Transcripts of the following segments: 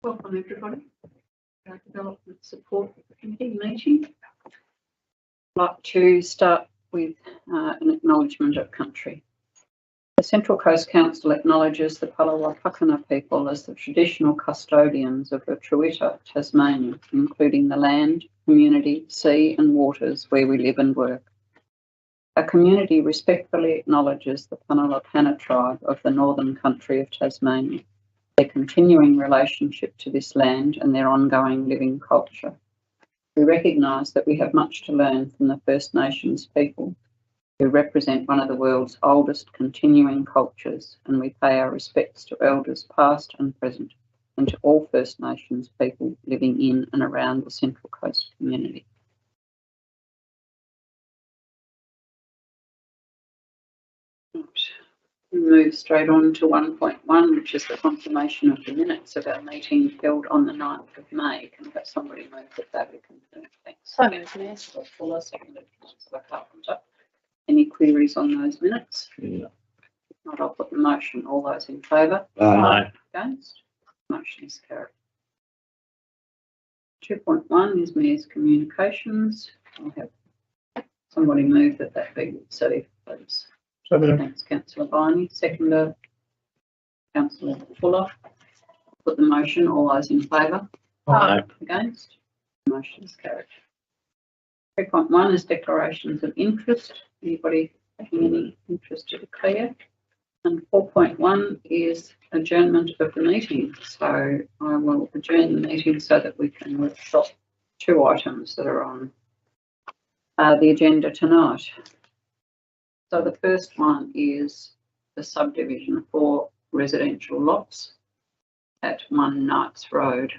Welcome everybody. Our Development Support Committee meeting. I'd like to start with an acknowledgement of country. The Central Coast Council acknowledges the Palawapakana people as the traditional custodians of the Truita, Tasmania, including the land, community, sea and waters where we live and work. Our community respectfully acknowledges the Punalapana tribe of the Northern Country of Tasmania, their continuing relationship to this land and their ongoing living culture. We recognise that we have much to learn from the First Nations people who represent one of the world's oldest continuing cultures, and we pay our respects to elders past and present and to all First Nations people living in and around the Central Coast community. We move straight on to 1.1, which is the confirmation of the minutes of our meeting held on the 9th of May. Can we have somebody move that we can do? Thanks. So moved, Mayor. Fuller, seconded Councillor Carpenter. Any queries on those minutes? No. If not, I'll put the motion. All those in favour? Aye. Against? Motion is carried. 2.1 is Mayor's Communications. I'll have somebody move that be received, please. Thanks, Councillor Viney. Seconder, Councillor Fuller. Put the motion. All those in favour? Aye. Against? Motion is carried. 3.1 is declarations of interest. Anybody having any interest to declare? And 4.1 is adjournment of the meeting. So I will adjourn the meeting so that we can workshop two items that are on the agenda tonight. So the first one is the subdivision for residential lots at 1 Knights Road.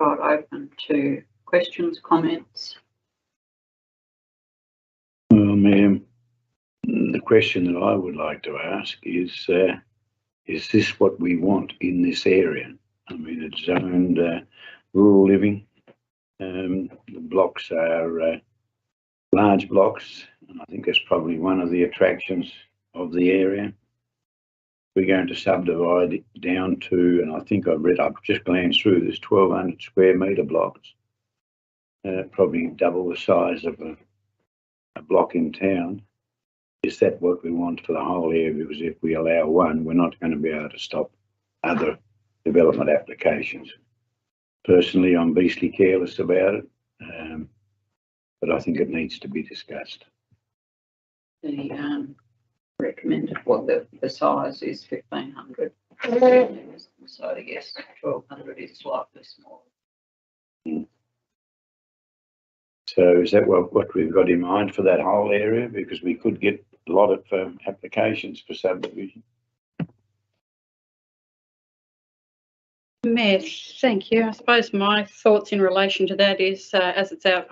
Right, open to questions, comments. Well, ma'am, the question that I would like to ask is this what we want in this area? I mean, it's zoned rural living. The blocks are large blocks, and I think that's probably one of the attractions of the area. We're going to subdivide it down to, and I think I've just glanced through, there's 1,200 square metre blocks, probably double the size of a block in town. Is that what we want for the whole area? Because if we allow one, we're not going to be able to stop other development applications. Personally, I'm beastly careless about it, but I think it needs to be discussed. The recommended, well, the size is 1,500. So yes, 1,200 is slightly smaller. So is that what we've got in mind for that whole area? Because we could get a lot of applications for subdivision. Mayor, thank you. I suppose my thoughts in relation to that is, as it's out,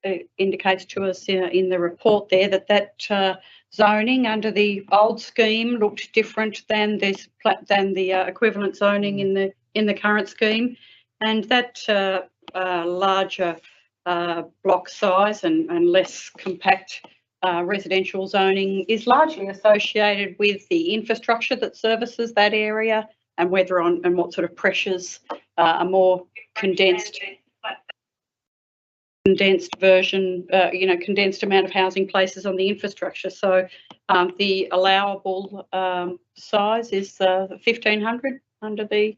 it indicates to us in the report there that zoning under the old scheme looked different than the equivalent zoning in the current scheme, and that larger block size and less compact residential zoning is largely associated with the infrastructure that services that area and whether on and what sort of pressures a more condensed version, condensed amount of housing places on the infrastructure. So the allowable size is 1,500 under the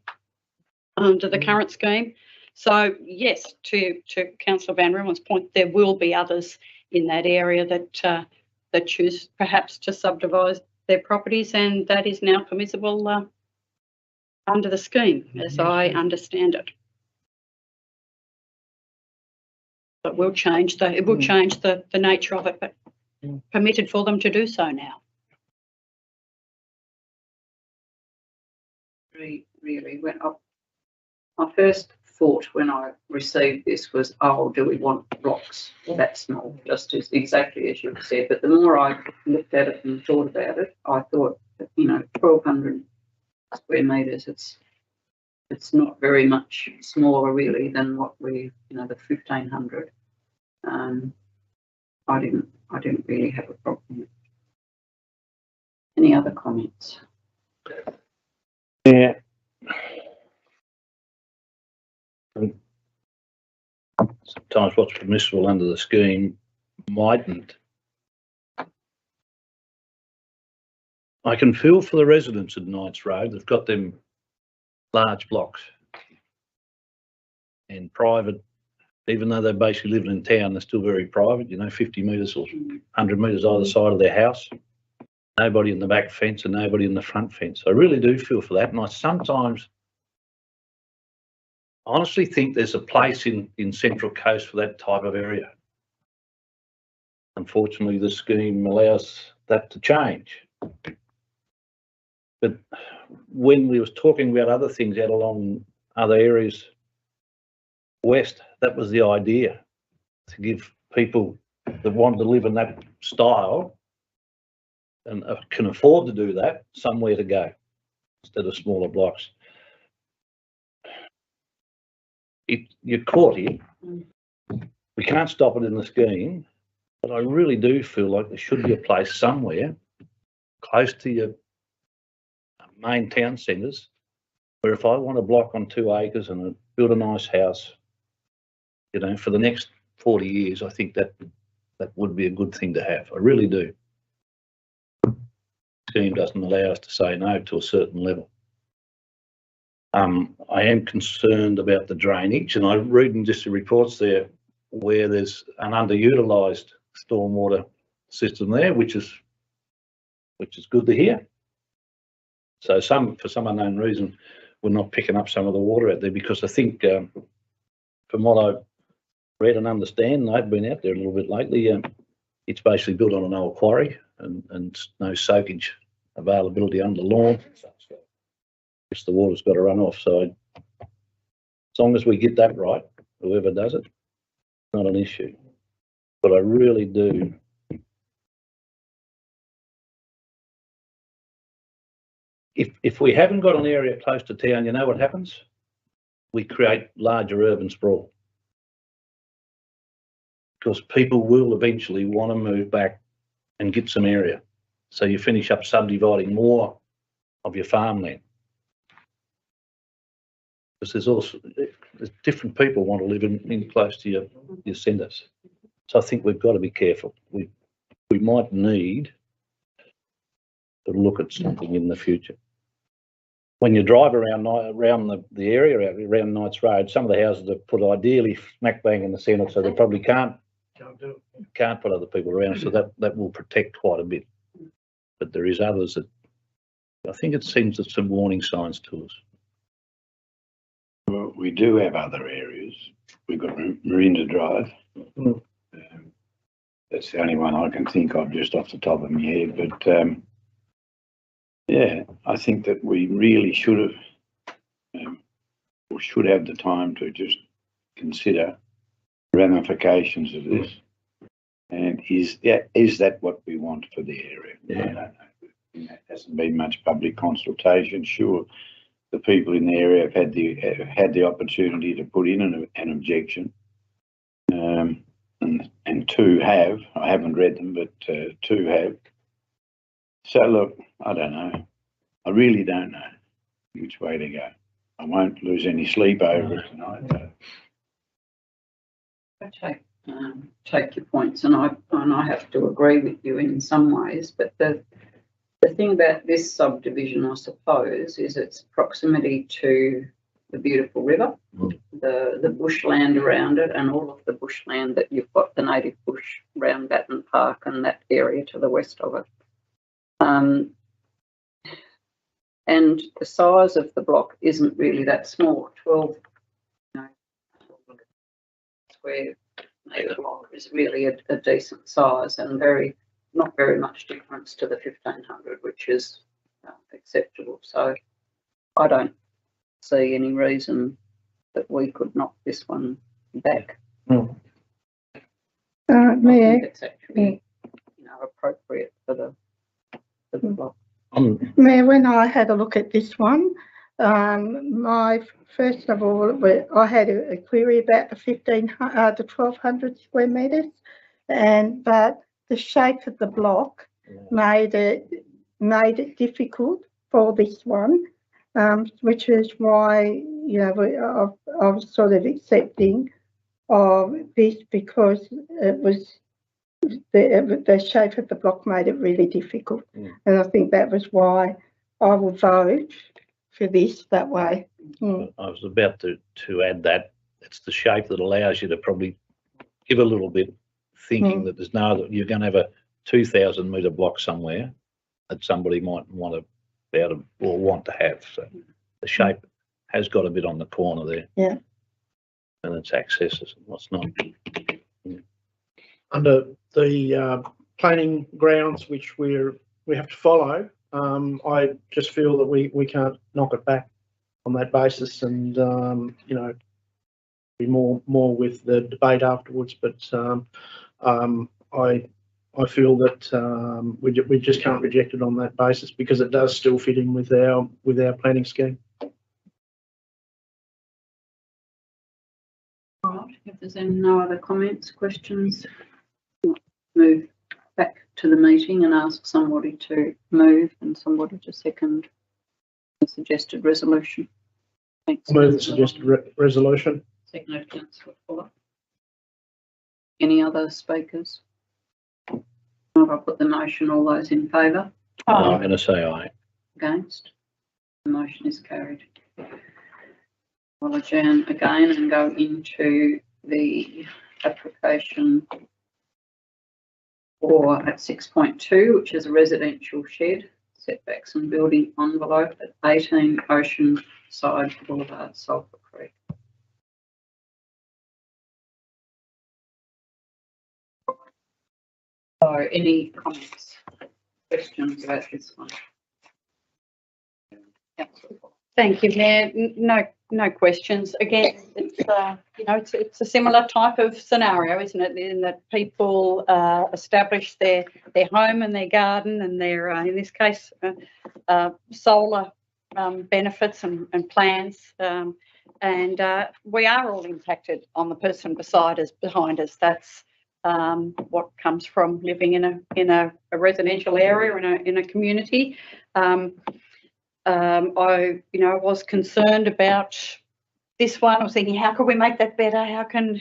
current scheme. So yes, to Councillor Van Riemen's point, there will be others in that area that choose perhaps to subdivide their properties, and that is now permissible under the scheme, as I understand it. But it will change the nature of it, but permitted for them to do so now. Really, my first thought when I received this was, oh, do we want blocks that small? Just as exactly as you said. But the more I looked at it and thought about it, I thought that, 1,200 square metres, it's not very much smaller really than what we, the 1,500. I didn't really have a problem with it. Any other comments? Yeah, Sometimes what's permissible under the scheme mightn't. I can feel for the residents at Knights Road. They've got them large blocks and private, even though they're basically living in town, they're still very private, you know, 50 metres or 100 metres either side of their house. Nobody in the back fence and nobody in the front fence. I really do feel for that. And I sometimes honestly think there's a place in Central Coast for that type of area. Unfortunately, the scheme allows that to change. But when we was talking about other things out along other areas west, that was the idea, to give people that want to live in that style and can afford to do that somewhere to go instead of smaller blocks. You're caught here. We can't stop it in the scheme, but I really do feel like there should be a place somewhere close to your main town centres where if I want a block on 2 acres and build a nice house, you know, for the next 40 years, I think that would be a good thing to have. I really do. The scheme doesn't allow us to say no to a certain level. I am concerned about the drainage, and I'm reading just the reports there where there's an underutilised stormwater system there, which is good to hear. So for some unknown reason, we're not picking up some of the water out there, because I think from what I've read and understand, and I've been out there a little bit lately, it's basically built on an old quarry and no soakage availability under the lawn. Yes, the water's got to run off. So as long as we get that right, whoever does it, it's not an issue. But I really do. If we haven't got an area close to town, you know what happens? We create larger urban sprawl. Because people will eventually want to move back and get some area. So you finish up subdividing more of your farmland. Because there's different people want to live in close to your centres. So I think we've got to be careful. We might need to look at something in the future. When you drive around the area around Knights Road, some of the houses are put ideally smack bang in the centre, so they probably can't put other people around, so that will protect quite a bit. But there is others that I think it seems there's some warning signs to us. Well, we do have other areas. We've got Marinda Drive. That's the only one I can think of just off the top of my head. But yeah, I think that we really should have or should have the time to just consider ramifications of this. And is that what we want for the area? Yeah. I don't know. There hasn't been much public consultation. Sure, the people in the area have had the opportunity to put in an objection, and 2 have. I haven't read them, but 2 have. So look, I don't know. I really don't know which way to go. I won't lose any sleep over it tonight. I take your points, and I have to agree with you in some ways, but the thing about this subdivision, I suppose, is its proximity to the beautiful river, the bushland around it, and all of the bushland that you've got, the native bush around Batten Park and that area to the west of it. And the size of the block isn't really that small. 12 square metre block is really a decent size and not very much difference to the 1500, which is acceptable. So I don't see any reason that we could knock this one back. I think it's actually appropriate for the block. Mayor, when I had a look at this one, first of all, I had a query about the 1200 square metres, but the shape of the block made it difficult for this one. which is why, you know, I was sort of accepting of this because it was the shape of the block made it really difficult. And I think that was why I will vote for this that way. I was about to add that it's the shape that allows you to probably give a little bit, thinking that there's you're going to have a 2,000 metre block somewhere that somebody might want to be able to or want to have. So the shape has got a bit on the corner there. Yeah. And it's accesses and what's not. Under the planning grounds which we have to follow, I just feel that we can't knock it back on that basis, and you know, be more with the debate afterwards. But I feel that we just can't reject it on that basis because it does still fit in with our planning scheme. Right, if there's no other comments, questions, move back to the meeting and ask somebody to move and somebody to second the suggested resolution. Thanks. Move the suggested resolution. Seconded, Councillor Fuller. Any other speakers? I'll put the motion. All those in favour? I'm going to say aye. Against? The motion is carried. I'll adjourn again and go into the application for at 6.2, which is a residential shed, setbacks and building envelope at 18 Oceanside Boulevard, Sulphur Creek. So any comments, questions about this one? Thank you, Mayor. No questions. Again, it's you know, it's a similar type of scenario, isn't it? In that people establish their home and their garden and their in this case solar benefits and plans, and we are all impacted on the person beside us, behind us. That's what comes from living in a residential area in a community. I was concerned about this one. I was thinking, how can we make that better? How can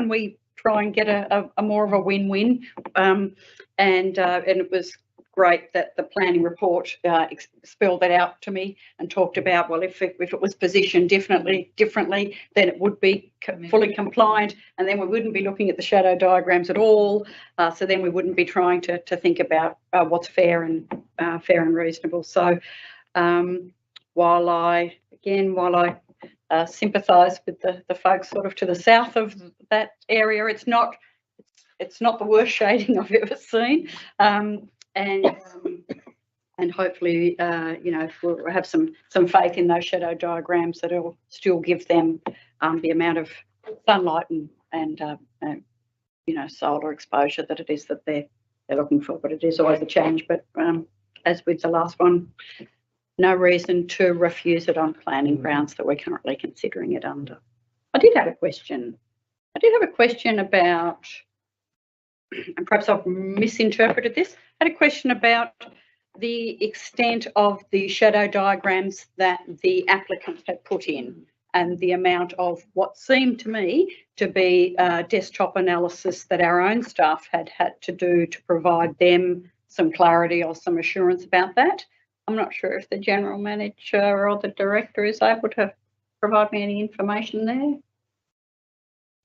we try and get a more of a win-win? And it was great that the planning report spelled that out to me and talked about, well, if it was positioned differently, then it would be fully compliant, and then we wouldn't be looking at the shadow diagrams at all. So then we wouldn't be trying to think about what's fair and reasonable. So while I sympathise with the folks sort of to the south of that area, it's not the worst shading I've ever seen, and hopefully we'll have some faith in those shadow diagrams that will still give them the amount of sunlight and solar exposure that it is that they're looking for. But it is always a challenge. But as with the last one, no reason to refuse it on planning grounds that we're currently considering it under. I did have a question about, and perhaps I've misinterpreted this, I had a question about the extent of the shadow diagrams that the applicant had put in and the amount of what seemed to me to be desktop analysis that our own staff had to do to provide them some clarity or some assurance about that. I'm not sure if the general manager or the director is able to provide me any information there.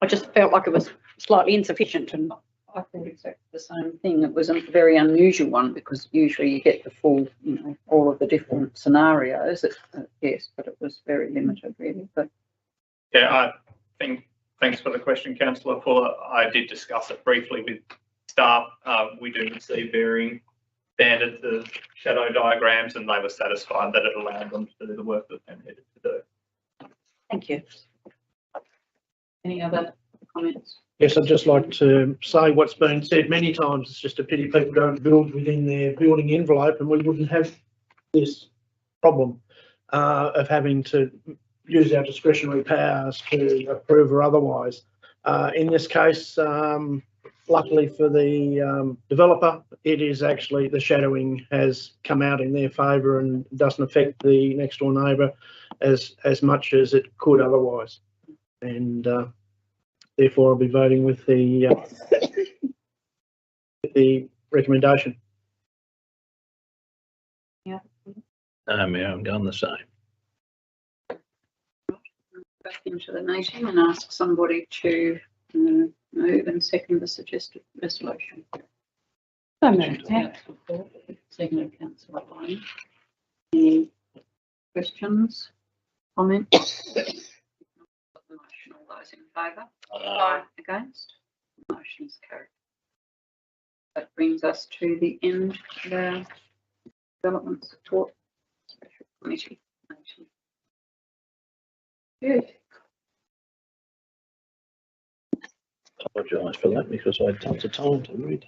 I just felt like it was slightly insufficient. And I thought exactly the same thing. It was a very unusual one because usually you get the full, all of the different scenarios. Yes, but it was very limited, really. But yeah, I think thanks for the question, Councillor Fuller. I did discuss it briefly with staff. We do receive varying standards of shadow diagrams, and they were satisfied that it allowed them to do the work that they needed to do. Thank you. any other comments? Yes, I'd just like to say what's been said many times. It's just a pity people don't build within their building envelope, and we wouldn't have this problem of having to use our discretionary powers to approve or otherwise. In this case, luckily for the developer, it is actually the shadowing has come out in their favour and doesn't affect the next door neighbour as much as it could otherwise. And therefore, I'll be voting with the recommendation. Yeah, I'm going the same. Back into the meeting and ask somebody to move and second the suggested resolution. Second, councillor Lyon. Any questions, comments? Motion, all those in favour? Aye. Against? Motion is carried. That brings us to the end of our development support special committee meeting. Good. Apologise for that because I had tons of time to read.